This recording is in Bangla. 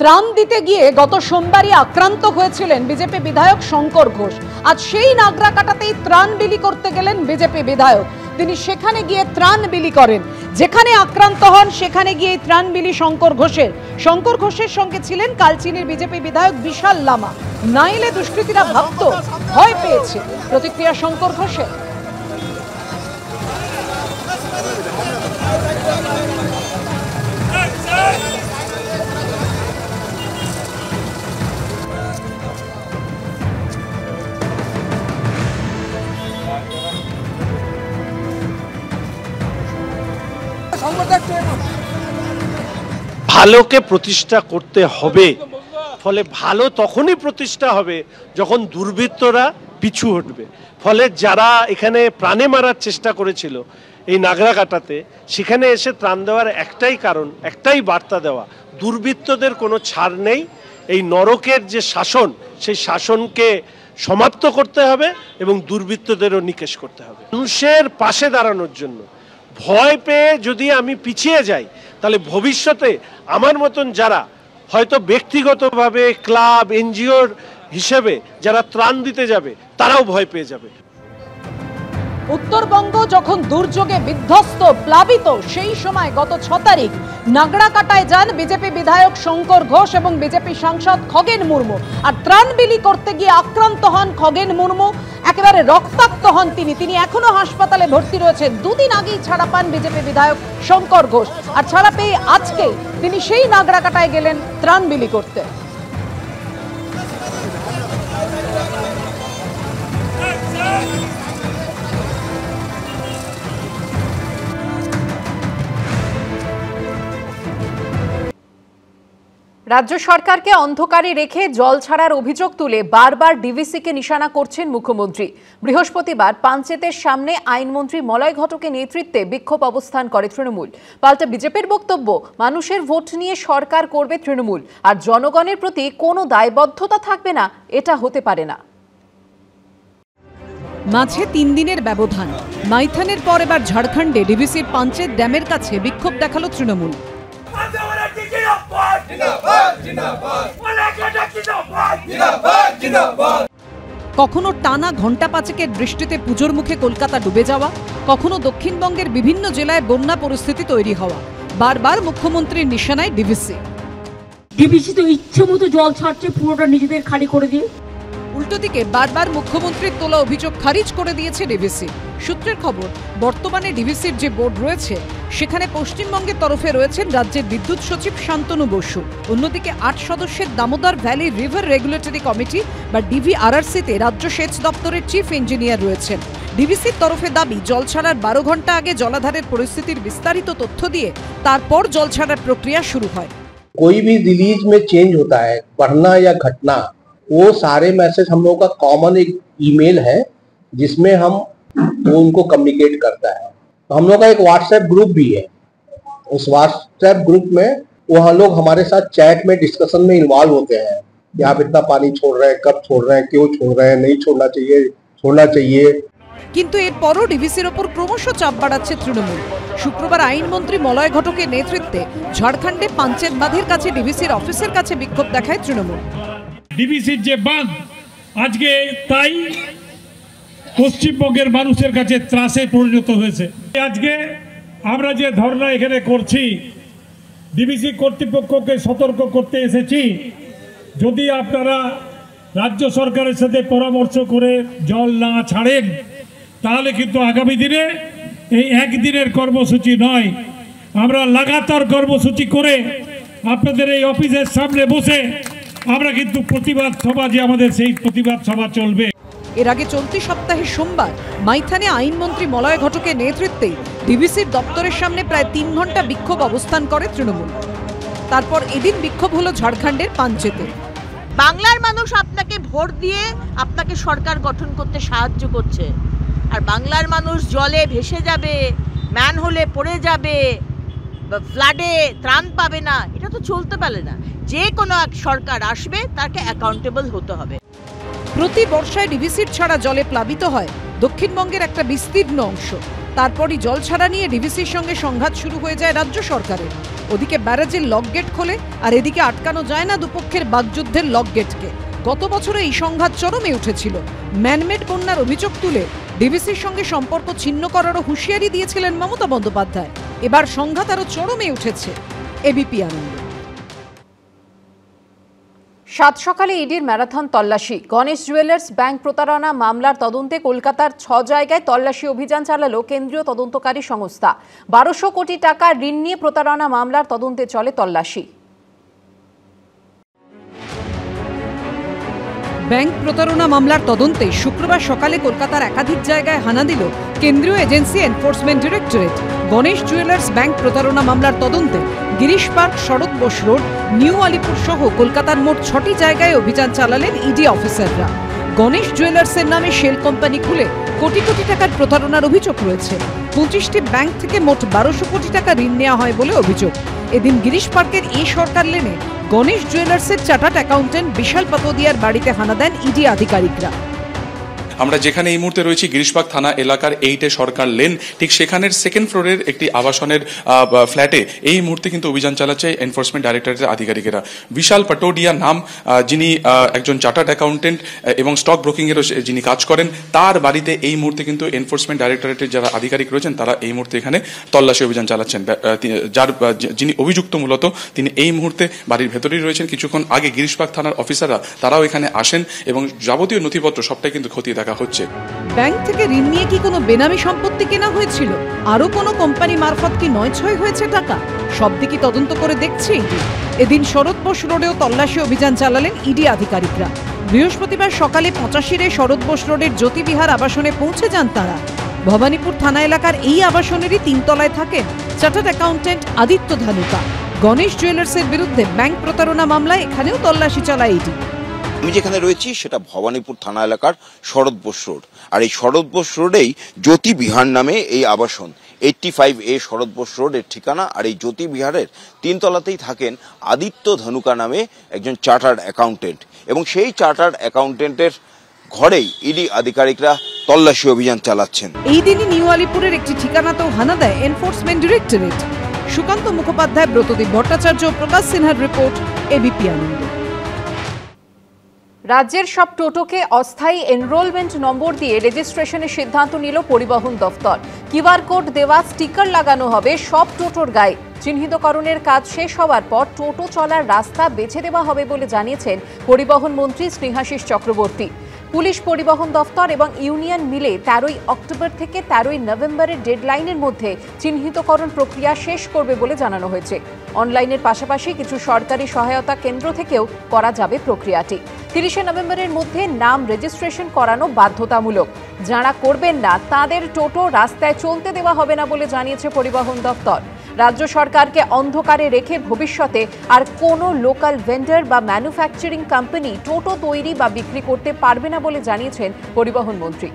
ত্রাণ দিতে গিয়ে গত সোমবারই আক্রান্ত হয়েছিলেন বিজেপি বিধায়ক শঙ্কর ঘোষ। আজ সেই নাগরাকাটাতেই ত্রাণ বিলি করতে গেলেন বিজেপি বিধায়ক। তিনি সেখানে গিয়ে ত্রাণ বিলি করেন, যেখানে আক্রান্ত হন সেখানে গিয়ে ত্রাণ বিলি শঙ্কর ঘোষের। শঙ্কর ঘোষের সঙ্গে ছিলেন কালচিনির বিজেপি বিধায়ক বিশাল লামা। নাইলে দুষ্কৃতীরা ভাবত ভয় পেয়েছে। প্রতিক্রিয়া শঙ্কর ঘোষের। ভালোকে প্রতিষ্ঠা করতে হবে, ফলে ভালো তখনই প্রতিষ্ঠা হবে যখন দুর্বৃত্তরা পিছু হটবে। ফলে যারা এখানে প্রাণে মারার চেষ্টা করেছিল এই নাগরাকাটাতে, সেখানে এসে ত্রাণ দেওয়ার একটাই কারণ, একটাই বার্তা দেওয়া, দুর্বৃত্তদের কোনো ছাড় নেই। এই নরকের যে শাসন, সেই শাসনকে সমাপ্ত করতে হবে এবং দুর্বৃত্তদেরও নিকেশ করতে হবে। মানুষের পাশে দাঁড়ানোর জন্য ভয় পেয়ে যদি আমি পিছিয়ে যাই, তাহলে ভবিষ্যতে আমার মতন যারা হয়তো ব্যক্তিগতভাবে ক্লাব এনজিওর হিসেবে যারা ত্রাণ দিতে যাবে, তারাও ভয় পেয়ে যাবে। উত্তরবঙ্গ যখন দুর্যোগে বিধ্বস্ত, প্লাবিত, সেই সময় গত 6 তারিখ নাগরাকাটায় যান বিজেপি বিধায়ক শঙ্কর ঘোষ এবং বিজেপি সাংসদ খগেন মুর্মু। আর ত্রাণ বিলি করতে গিয়ে আক্রান্ত হন খগেন মুর্মু, একেবারে রক্তাক্ত হন তিনি এখনো হাসপাতালে ভর্তি রয়েছেন। দুদিন আগেই ছাড়া পান বিজেপি বিধায়ক শঙ্কর ঘোষ, আর ছাড়া পেয়ে আজকে তিনি সেই নাগরাকাটায় গেলেন ত্রাণ বিলি করতে। রাজ্য সরকারকে অন্ধকারে রেখে জল ছাড়ার অভিযোগ তুলে বারবার ডিভিসিকে নিশানা করছেন মুখ্যমন্ত্রী। বৃহস্পতিবার পাঞ্চেতের সামনে আইনমন্ত্রী মলয় ঘটকের নেতৃত্বে বিক্ষোভ অবস্থান করে তৃণমূল। পাল্টা বিজেপির বক্তব্য, মানুষের ভোট নিয়ে সরকার করবে তৃণমূল, আর জনগণের প্রতি কোনো দায়বদ্ধতা থাকবে না, এটা হতে পারে না। মাঝে 3 দিনের ব্যবধান। মাইথানের পর এবার ঝাড়খণ্ডে ডিভিসির পাঞ্চেত ড্যামের কাছে বিক্ষোভ দেখালো তৃণমূল। কখনো টানা ঘণ্টা 5 বৃষ্টিতে পুজোর মুখে কলকাতা ডুবে যাওয়া, কখনো দক্ষিণবঙ্গের বিভিন্ন জেলায় বন্যা পরিস্থিতি তৈরি হওয়া। বারবার মুখ্যমন্ত্রীর নিশানায় ডিভিসি। ডিভিসি তো ইচ্ছে মতো জল ছাড়ছে, পুরোটা নিজেদের খালি করে দিয়ে। উল্টো দিকে বারবার মুখ্যমন্ত্রীর তোলা অভিযোগ খারিজ করে দিয়েছে ডিভিসি। সূত্রের খবর, বর্তমানে ডিভিসির যে বোর্ড রয়েছে সেখানে পশ্চিমবঙ্গের তরফে রয়েছেন রাজ্যের বিদ্যুৎ সচিব শান্তনু বসু। অন্যদিকে 8 সদস্যের Damodar valley river regulatory committee বা ডিভিআরআরসিতে রাজ্য সেচ দপ্তরের চিফ ইঞ্জিনিয়ার রয়েছেন। ডিভিসির তরফে দাবি, জল ছাড়ার 12 ঘন্টা আগে জলাধারের পরিস্থিতির বিস্তারিত তথ্য দিয়ে তারপর জল ছাড়ার प्रक्रिया शुरू হয়। कोई भी रिलीज में चेंज होता है, बढ़ना या घटना, वो सारे मैसेज हम लोगों का कॉमन एक ईमेल है जिसमें हम वो उनको कम्युनिकेट करता है। तो हम लोग का एक व्हाट्सएप ग्रुप भी है। उस व्हाट्सएप ग्रुप में वो हम लोग हमारे साथ चैट में डिस्कशन में इन्वॉल्व होते हैं कि आप इतना पानी छोड़ रहे हैं, कब छोड़ रहे हैं, क्यों छोड़ रहे हैं, नहीं छोड़ना चाहिए, छोड़ना चाहिए। কিন্তু এরপরও ডিভিসির ওপর ক্রমশ চাপ বাড়াচ্ছে তৃণমূল। শুক্রবার আইনমন্ত্রী মলয় ঘটকের নেতৃত্বে ঝাড়খণ্ডে পাঞ্চেত বাঁধের কাছে ডিভিসির অফিসের কাছে বিক্ষোভ দেখায় তৃণমূল। ডিভিসির যে বাঁধ, আজকে তাই পশ্চিমবঙ্গের মানুষের কাছে ত্রাসে পরিণত হয়েছে। আজকে আমরা যে ধর্ণা এখানে করছি, ডিভিসি কর্তৃপক্ষকে সতর্ক করতে এসেছি, যদি আপনারা রাজ্য সরকারের সাথে পরামর্শ করে জল না ছাড়েন, তাহলে কিন্তু আগামী দিনে এই একদিনের কর্মসূচি নয়, আমরা লাগাতার কর্মসূচি করে আপনাদের এই অফিসের সামনে বসে আমরা কিন্তু প্রতিবাদ সভা, যে আমাদের সেই প্রতিবাদ সভা চলবে। এর আগে চলতি সপ্তাহে সোমবার মাইথানে আইনমন্ত্রী মলয় ঘটকের নেতৃত্বে ডিভিসির দপ্তরের সামনে প্রায় 3 ঘন্টা বিক্ষোভ অবস্থান করে তৃণমূল। তারপর এদিন বিক্ষোভ হলো ঝাড়খণ্ডের পাঞ্চেতে। বাংলার মানুষ আপনাকে ভোট দিয়ে আপনাকে সরকার গঠন করতে সাহায্য করছে, আর বাংলার মানুষ জলে ভেসে যাবে, ম্যানহোলে পড়ে যাবে, ফ্লাডে ত্রাণ পাবে না, এটা তো চলতে পারে না। যে কোনো এক সরকার আসবে, তাকে অ্যাকাউন্টেবল হতে হবে। প্রতি বর্ষায় ডিভিসির ছাড়া জলে প্লাবিত হয় দক্ষিণবঙ্গের একটা বিস্তীর্ণ অংশ। তারপরই জল ছাড়া নিয়ে ডিভিসির সঙ্গে সংঘাত শুরু হয়ে যায় রাজ্য সরকারের। ওদিকে ব্যারাজের লক গেট খোলে, আর এদিকে আটকানো যায় না দুপক্ষের বাগযুদ্ধের লক গেটকে। গত বছরে এই সংঘাত চরমে উঠেছিল। ম্যানমেড বন্যার অভিযোগ তুলে ডিভিসির সঙ্গে সম্পর্ক ছিন্ন করারও হুঁশিয়ারি দিয়েছিলেন মমতা বন্দ্যোপাধ্যায়। এবার সংঘাত আরও চরমে উঠেছে। এবিপি আনন্দ। সাত সকালে ইডির ম্যারাথন তল্লাশি। গণেশ জুয়েলার্স ব্যাংক প্রতারণা মামলার তদন্তে কলকাতার 6 জায়গায় তল্লাশি অভিযান চালালো কেন্দ্রীয় তদন্তকারী সংস্থা। 1200 কোটি টাকা ঋণ নিয়ে প্রতারণা মামলার তদন্তে চলে তল্লাশি। ব্যাংক প্রতারণা মামলার তদন্তে শুক্রবার সকালে কলকাতার একাধিক জায়গায় হানা দিল কেন্দ্রীয় agency enforcement directorate. Ganesh jewellers bank প্রতারণা মামলার তদন্তে গিরিশ পার্ক, শরৎ বোস রোড, নিউ আলিপুর সহ কলকাতার মোট 6টি জায়গায় অভিযান চালালেন ইডি অফিসাররা। গণেশ জুয়েলার্সের নামে শেল কোম্পানি খুলে কোটি কোটি টাকার প্রতারণার অভিযোগ রয়েছে। 25টি ব্যাংক থেকে মোট 1200 কোটি টাকা ঋণ নেওয়া হয় বলে অভিযোগ। এদিন গিরিশ পার্কের সরকার লেনে গণেশ জুয়েলার্সের চার্টার্ড অ্যাকাউন্টেন্ট বিশাল পাতোদিয়ার বাড়িতে হানা দেন ইডি আধিকারিকরা। আমরা যেখানে এই মুহূর্তে রয়েছি গিরিশবাগ থানা এলাকার 8 সরকার লেন, ঠিক সেখানের সেকেন্ড ফ্লোরের একটি আবাসনের ফ্ল্যাটে এই মুহূর্তে কিন্তু অভিযান চালাচ্ছে এনফোর্সমেন্ট ডাইরেক্টরেটের আধিকারিকেরা। বিশাল পাটোডিয়া নাম, যিনি একজন চার্টার্ড অ্যাকাউন্টেন্ট এবং স্টক ব্রোকিংয়েরও যিনি কাজ করেন, তার বাড়িতে এই মুহূর্তে কিন্তু এনফোর্সমেন্ট ডাইরেক্টরেটের যারা আধিকারিক রয়েছেন তারা এই মুহূর্তে এখানে তল্লাশি অভিযান চালাচ্ছেন। যিনি অভিযুক্ত মূলত তিনি এই মুহূর্তে বাড়ির ভেতরেই রয়েছেন। কিছুক্ষণ আগে গিরিশবাগ থানার অফিসাররা তারাও এখানে আসেন এবং যাবতীয় নথিপত্র সবটাই কিন্তু খতিয়ে দেখা হচ্ছে। ব্যাংক থেকে ঋণ নিয়ে কি কোনো বেনামি সম্পত্তি কেনা হয়েছিল? আরো কোনো কোম্পানি মারফত কি নয়-ছয় হয়েছে টাকা? সব দিকই তদন্ত করে দেখছে ইডি। এদিন শরৎ বোস রোডেও তল্লাশি অভিযান চালালেন ইডি আধিকারিকরা। বৃহস্পতিবার সকালে 85 শরৎ বোস রোডের জ্যোতিবিহার আবাসনে পৌঁছে যান তারা। ভবানীপুর থানা এলাকার এই আবাসনেরই 3 তলায় থাকেন চার্টার্ড অ্যাকাউন্টেন্ট আদিত্য ধানুকা। গণেশ জুয়েলার্সের বিরুদ্ধে ব্যাংক প্রতারণা মামলায় এখানেও তল্লাশি চালায় ইডি। আমি যেখানে রয়েছি সেটা ভবানীপুর থানা এলাকার শরৎ বোস রোড, আর এই শরৎ বোস রোডেই জ্যোতি বিহার নামে এই আবাসন। 85A শরৎ বোস রোডের ঠিকানা। আর এই জ্যোতি বিহারের 3 তলাতেই থাকেন আদিত্য ধনুকা নামে একজন চার্টার্ড অ্যাকাউন্টেন্ট, এবং সেই চার্টার্ড অ্যাকাউন্টেন্টের ঘরেই ইডি আধিকারিকরা তল্লাশি অভিযান চালাচ্ছেন। এই দিনই নিউ আলিপুরের একটি ঠিকানাতেও হানা দেয় এনফোর্সমেন্ট ডিরেক্টরেট। সুকান্ত মুখোপাধ্যায়, ব্রতদীপ ভট্টাচার্য, প্রকাশ সিনহার রিপোর্ট, এবিপি আনন্দ। রাজ্যের সব টোটোকে অস্থায়ী এনরোলমেন্ট নম্বর দিয়ে রেজিস্ট্রেশনের সিদ্ধান্ত নিল পরিবহন দফতর। কিউআর কোড দেওয়া স্টিকার লাগানো হবে সব টোটোর গায়ে। চিহ্নিতকরণের কাজ শেষ হওয়ার পর টোটো চলার রাস্তা বেছে দেওয়া হবে বলে জানিয়েছেন পরিবহন মন্ত্রী স্নেহাশিস চক্রবর্তী। পুলিশ, পরিবহন দফতর এবং ইউনিয়ন মিলে 13 অক্টোবর থেকে 13 নভেম্বরের ডেডলাইনের মধ্যে চিহ্নিতকরণ প্রক্রিয়া শেষ করবে বলে জানানো হয়েছে। অনলাইনের পাশাপাশি কিছু সরকারি সহায়তা কেন্দ্র থেকেও করা যাবে প্রক্রিয়াটি। 30 নভেম্বরের মধ্যে নাম রেজিস্ট্রেশন করানো বাধ্যতামূলক। যারা করবেন না তাদের টোটো রাস্তায় চলতে দেওয়া হবে না বলে জানিয়েছে পরিবহন দফতর। রাজ্য সরকারকে অন্ধকারে রেখে ভবিষ্যতে আর কোনো লোকাল ভেন্ডার বা ম্যানুফ্যাকচারিং কোম্পানি টোটো তৈরি বা বিক্রি করতে পারবে না বলে জানিয়েছেন পরিবহন মন্ত্রী।